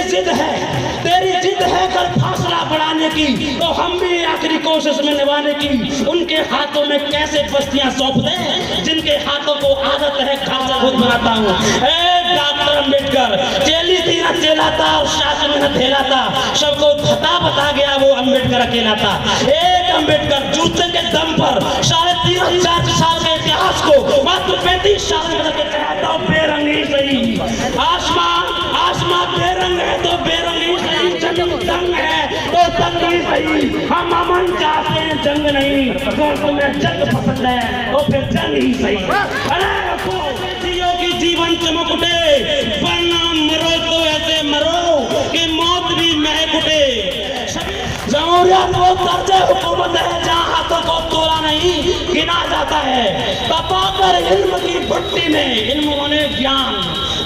जिद है, तेरी जिद है कल फासला बढ़ाने की, तो हम भी आखिरी कोशिश में निभाने की उनके हाथों में कैसे बस्तियां सौंप दें जिनके हाथों को आदत है खासा खुद बनाता हूँ। डॉक्टर अम्बेडकर जेली थी ना चेला था और शासन में न थेला था, सबको फता बता गया वो अम्बेडकर अकेला था। एक अम्बेडकर जूते के दम पर 3.5-4 साल के इतिहास को मात्र 35 साल में बदल के चाहता हूँ। बेरंगी सही, आसमां बेरंग है तो बेरंगी सही, जंग दंग है तो दंगी सही। हम अमन चाहते हैं जंग नहीं, तो तुम्हें जंग पसंद है तो फिर जंग ही सही। अरे जियो की जीवन चमक उठे, वरना मरो तो ऐसे मरो कि मौत भी महक उठे। जमहूरियत वो तर्ज हुकूमत है जहाँ हाथों को तोला नहीं गिना जाता है। तपाकर इल्म की भट्टी में इल्म होने ज्ञान,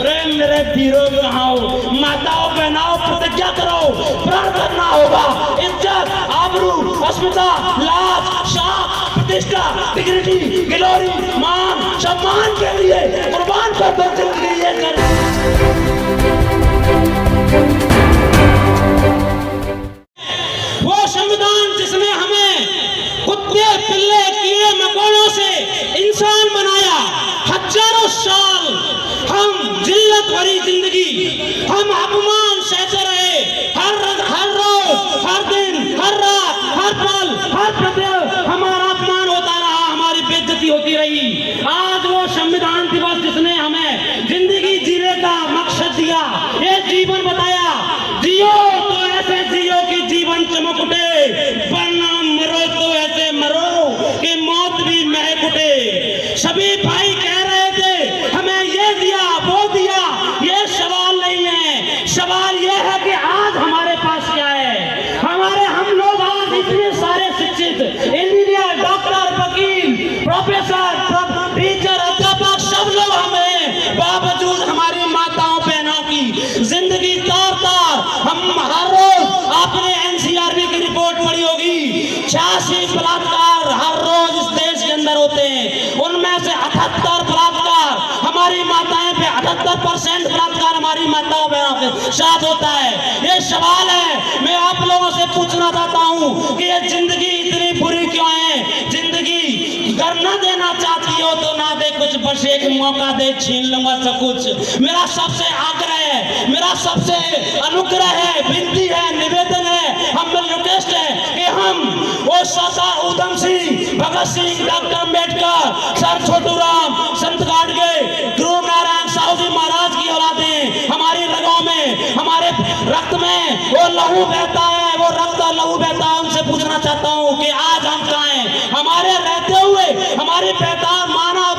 रे मेरे वीरों बहाओ, माताओं बहनाओं प्रतिज्ञा करो, प्रण करना होगा इज्जत, आबरू, अस्मिता, लाज, शान, प्रतिष्ठा, डिग्निटी, ग्लोरी, मान, सम्मान के लिए कुर्बान कर दो जिंदगी ये कर। वो संविधान जिसने हमें कुत्ते पिल्ले कीड़े मकोड़ों से इंसान बनाया, हजारों साल हम जिल्लत भरी जिंदगी, हम अपमान सहते रहे, हर रोज, हर दिन, हर रात, हर पल, हर प्रत्यय हमारा अपमान होता रहा, हमारी बेइज्जती होती रही। आज वो संविधान दिवस जिसने हमें जिंदगी जीने का मकसद दिया, ये जीवन बताया, जियो तो ऐसे जियो कि जीवन चमक उठे, वरना मरो तो ऐसे मरो कि मौत भी महक उठे। सभी भाई कह रहे थे हमें ये दिया वो दिया, ये सवाल नहीं है, सवाल ये है कि आज हमारे पास क्या है। हम लोग आज इतने सारे शिक्षित, इंजीनियर, डॉक्टर, वकील, प्रोफेसर, टीचर, अध्यापक सब लोग हमें, बावजूद हमारी माताओं बहनों की जिंदगी तार तार, हम हर रोज आपने एनसीआरबी की रिपोर्ट पढ़ी होगी, 86 बलात्कार हर रोज इस देश के अंदर होते हैं, उनमें से 78 बलात्कार हमारी माताएं पे, 78% बलात्कार हमारी माताओं बहनों के साथ होता है। ये सवाल है मैं आप लोगों से पूछना चाहता हूँ कि ये जिंदगी इतनी बुरी क्यों है। जिंदगी करना देना चाहती हो तो ना दे कुछ, बस एक मौका दे छीन लूंगा सब कुछ। मेरा सबसे आग्रह है, मेरा सबसे अनुग्रह है, विनती है, निवेदन है, हम रिक्वेस्ट है कि हम वो सरदार उधम सिंह, भगत सिंह, डॉक्टर अम्बेडकर, सर छोटू राम, संत गाडगे, ध्रुव नारायण साहू जी महाराज की औलादें हमारी रगों में, हमारे रक्त में वो लहू बहता है, वो रक्त और लहू बहता है। उनसे पूछना चाहता हूँ कि आज हम कहाँ हैं। हमारे रहते हुए हमारी पहचान माना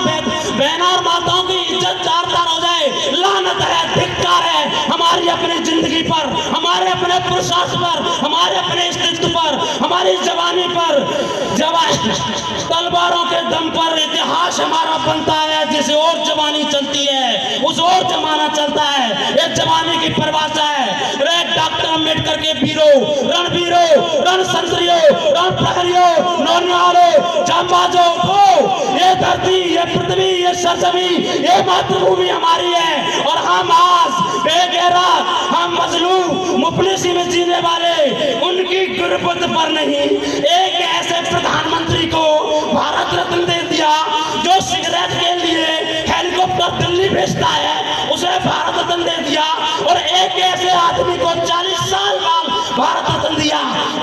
बहना और माताओं की इज्जत चार तार हो जाए, लानत है, धिक्कार है हमारी अपनी जिंदगी पर, हमारे अपने पुरुषार्थ पर, हमारे अपने अस्तित्व पर, हमारी जवानी पर। तलवारों के दम पर इतिहास हमारा बनता है, जिसे और जवानी चलती है उस और जमाना चलता है। ये जवानी की परिभाषा है। रे डॉक्टर अम्बेडकर के वीरों, रणवीरों, रणसंत्रियों, रण प्रहरियों, नौनिहालों, जांबाजों को, ये धरती, ये पृथ्वी, ये सरजमी, ये मातृभूमि हमारी है। और हम आज बेगैरा, हम मजलूम मुफलिसी में जीने वाले, उनकी गुर्बत पर नहीं, एक ऐसे प्रधानमंत्री को भारत रत्न दे दिया जो सिगरेट के लिए हेलीकॉप्टर दिल्ली भेजता है, उसे भारत रत्न दे दिया। और एक ऐसे आदमी को 40 साल बाद भारत रत्न दिया,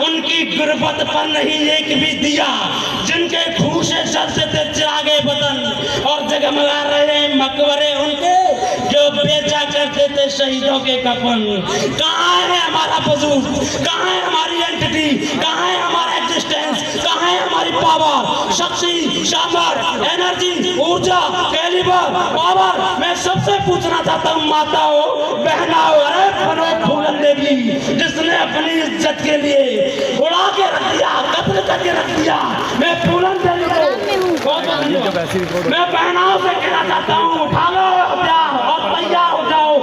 उनकी गुर्बत पर नहीं एक भी दिया। जिनके खून से जलते थे चिरागे वतन और जगमगा रहे मकबरे उनके, जो बेचा करते थे शहीदों के कफन। कहाँ है हमारा वजूद, कहाँ है हमारी एंटिटी, कहाँ है हमारा एग्जिस्टेंस, कहाँ है हमारी पावर, शक्ति, सामर्थ, एनर्जी, ऊर्जा, कैलिबर, पावर। मैं सबसे पूछना चाहता हूँ माताओं, बहनाओं, अरे फनो फूलन देवी जिसने अपनी इज्जत के लिए उड़ा के रख दिया, कत्ल करके रख दिया, मैं फूलन देवी को मैं बहनाओं से कहना चाहता हूँ, उठा लो हथियार और तैयार हो जाओ।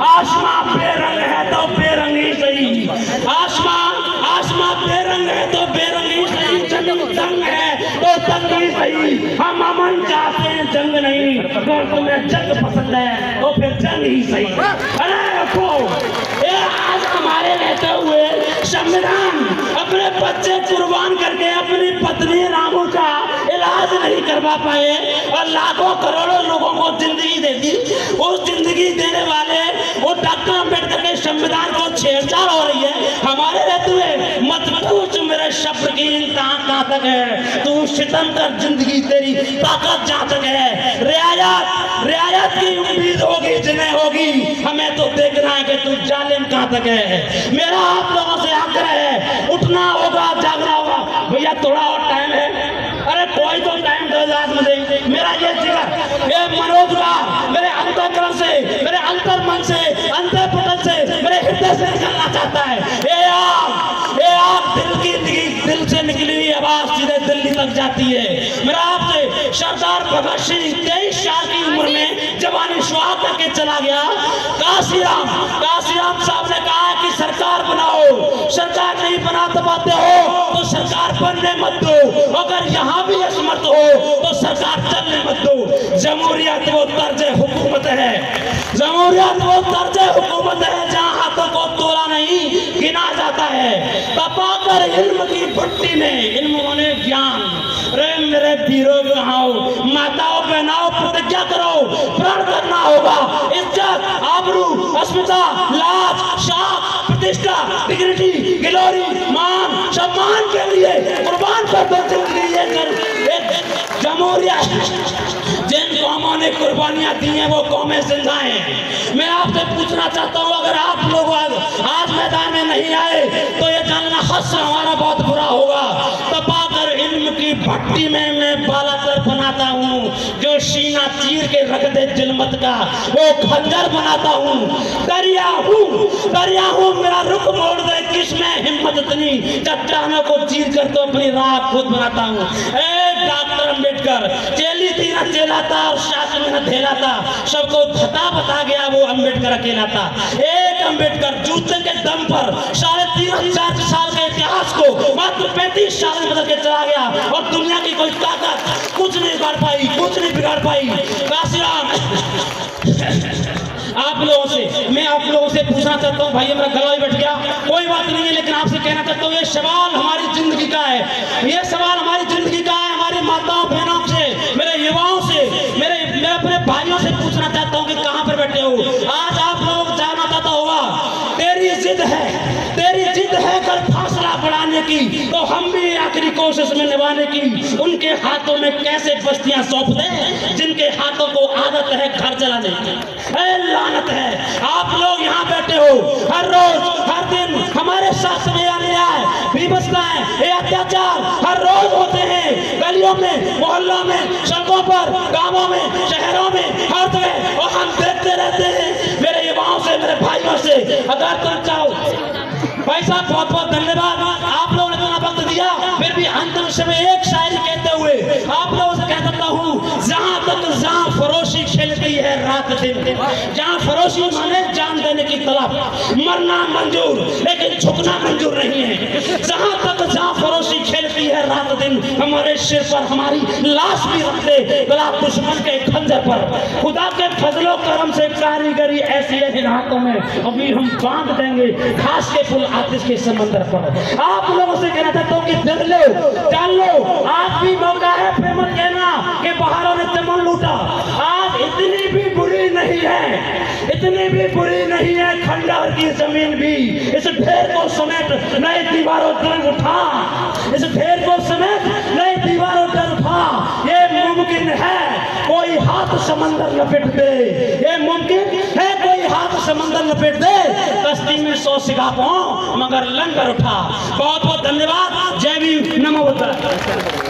आसमां बेरंग है तो बेरंगी सही, आसमां बेरंग है तो बेरंगी सही, जंग दंग है तो दंगी सही। हम अमन चाहते हैं जंग नहीं, तो तुम्हें जंग पसंद है तो फिर जंग ही सही। अरे बच्चे कुर्बान करके अपनी पत्नी रामू का इलाज नहीं करवा पाए और लाखों करोड़ों लोगों को जिंदगी दे दी। उस जिंदगी देने वाले वो डॉक्टर अम्बेडकर के संविधान को छेड़छाड़ हो रही है। हमारे रहते हुए मत पूछ मेरे शब्द की इंतहा कहाँ तक है। तू सितम कर, जिंदगी तेरी ताकत जहाँ तक है। रियायत की उम्मीद होगी जिन्हें होगी, हमें तो देखना है कि तू जालिम कहाँ तक है। मेरा आप लोगों से आग्रह है, उठना होगा, जागना होगा। भैया थोड़ा और टाइम है, अरे कोई तो टाइम दो आज मुझे। मेरा ये जिगर, ये मनोदुआ मेरे अंतःकरण से, मेरे अंतर मन से, अंतःपटल से, मेरे हृदय से निकलना चाहता है। ये आग दिल से निकली हुई आवाज सीधे दिल्ली तक जाती है। मेरा आपसे सरदार भगत सिंह 23 साल की उम्र में जवानी सुहाग करके चला गया। काशीराम साहब ने कहा कि सरकार बनाओ, सरकार नहीं बना पाते हो तो सरकार बनने मत दो, अगर यहाँ भी असमर्थ हो तो सरकार चलने मत दो। जमहूरियत वो तर्ज हुकूमत है, जमहूरियत वो तर्ज हुकूमत है जहाँ हाथों को तोला नहीं गिना जाता है। तपाकर इल्म की भट्टी में इल्मों ने ज्ञान, रे मेरे वीरों बहाओ, माताओं बहनाओं प्रतिज्ञा करो, प्रण करना होगा। इज्जत, आबरू, अस्मिता, लाज, शान, प्रतिष्ठा, डिग्निटी, ग्लोरी, मान, सम्मान के लिए कुर्बान कर दो जिंदगी। जमहूरियत जिन कौमों ने कुर्बानियां दी हैं वो कौमें जिंदा हैं। मैं आपसे पूछना चाहता हूँ, अगर आप लोग आज मैदान में नहीं आए तो ये जानना हश्र हमारा बहुत बुरा होगा। तपाकर इल्म की भट्टी में मैं बालातर बनाता हूँ, जो सीना चीर के रख दे जुल्मत का वो खंजर बनाता हूँ। दरिया हूँ मेरा रुख मोड़ दे, किसमें हिम्मत इतनी चट्टानों को चीर कर तो अपनी राह खुद बनाता हूँ। डॉक्टर अम्बेडकर चेली थी न चेला था और शासन में न थेला था, सबको थता बता गया वो अम्बेडकर अकेला था। एक अम्बेडकर जूते के दम पर 3.5-4 साल के इतिहास को मात्र 35 साल में बदल के चला गया और दुनिया की कोई ताकत कुछ नहीं बिगाड़ पाई, कुछ नहीं बिगाड़ पाई। काशीराम मैं आप लोगों से पूछना चाहता हूँ, भाई मेरा गला भी बैठ गया, कोई बात नहीं है, लेकिन आपसे कहना चाहता हूँ ये सवाल हमारी जिंदगी का है, ये सवाल हमारी जिंदगी का है। हमारी माताओं बहनों से, मेरे युवाओं से, मेरे अपने भाइयों से पूछना चाहता हूँ कि कहाँ पर बैठे हो। आज आप लोग जानना चाहता होगा, तेरी जिद है कल फासला बढ़ाने की, तो हम भी आखिरी कोशिश में निभाने की। उनके हाथों में कैसे बस्तियां सौंप दें जिनके हाथों को आदत है घर चलाने की। लानत है, आप लोग यहाँ बैठे हो, हर रोज हर दिन हमारे साथ में अन्याय, विवशताएं, अत्याचार हर रोज होते हैं, गलियों में, मोहल्लों में, सड़कों पर, गांवों में, शहरों में, हर जगह, और हम देखते रहते हैं। मेरे युवाओं से, मेरे भाइयों से, अगर तुम चाहो, भाई साहब बहुत बहुत धन्यवाद, आप लोगों ने इतना वक्त दिया। फिर भी अंतिम समय एक शायरी कहते हुए आप लोगों से कह सकता हूँ, जहाँ फरोशी खेलती है रात दिन, जहाँ फरोशी माने जान देने की तलब, मरना मंजूर लेकिन झुकना मंजूर नहीं है। जहाँ फरोशी खेलती है रात दिन, हमारे सिर पर हमारी लाश भी रख दे गला दुश्मन के खंजर पर। खुदा के फजलो करम से कारीगरी ऐसी है इन हाथों में, अभी हम बांध देंगे घास के पुल आतिश के समंदर पर। आप लोगों से कहना चाहता हूँ कि डर लो, जान लो, आज भी मौका है, फिर मत कहना कि बाहरों ने चमन लूटा। आज इतनी भी बुरी नहीं है, इतनी भी बुरी नहीं है खंडहर की जमीन भी। इस ढेर को समेट नए दीवारों पर उठा, इस ढेर को समेट नए दीवारों पर उठा। ये मुमकिन है कोई हाथ समंदर लपेट दे, ये मुमकिन है कोई हाथ समंदर लपेट दे, कश्ती में 100 सिकापों मगर लंगर उठा। बहुत बहुत धन्यवाद। जय भीम, नमो बुद्धाय।